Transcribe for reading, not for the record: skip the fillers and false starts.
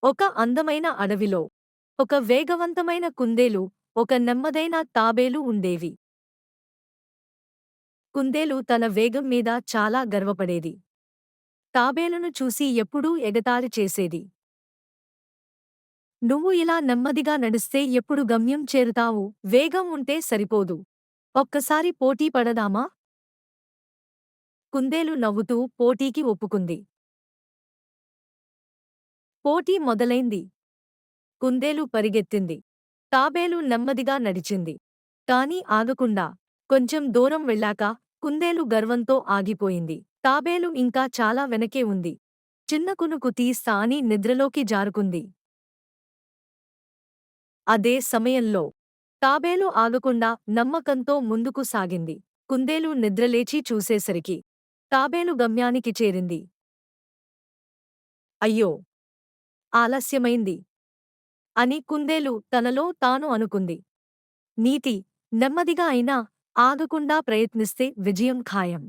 ఒక అందమైన అడవిలో ఒక వేగవంతమైన కుందేలు, ఒక నెమ్మదైన తాబేలు ఉండేవి. కుందేలు తన వేగం మీద చాలా గర్వపడేది. తాబేలును చూసి ఎప్పుడూ ఎగతాళి చేసేది. నువ్వు ఇలా నెమ్మదిగా నడిస్తే ఎప్పుడు గమ్యం చేరుతావు? వేగం ఉంటే సరిపోదు. ఒక్కసారి పోటీ పడదామా? కుందేలు నవ్వుతూ పోటీకి ఒప్పుకుంది. పోటీ మొదలైంది. కుందేలు పరిగెత్తింది. తాబేలు నెమ్మదిగా నడిచింది. కాని ఆగకుండా. కొంచెం దూరం వెళ్ళాక కుందేలు గర్వంతో ఆగిపోయింది. తాబేలు ఇంకా చాలా వెనకే ఉంది. చిన్న కునుకు తీస్తా అని నిద్రలోకి జారుకుంది. అదే సమయంలో తాబేలు ఆగకుండా నమ్మకంతో ముందుకు సాగింది. కుందేలు నిద్రలేచి చూసేసరికి తాబేలు గమ్యానికి చేరింది. అయ్యో! ఆలస్యమైంది అని కుందేలు తనలో తాను అనుకుంది. నీతి: నెమ్మదిగా అయినా ఆగకుండా ప్రయత్నిస్తే విజయం ఖాయం.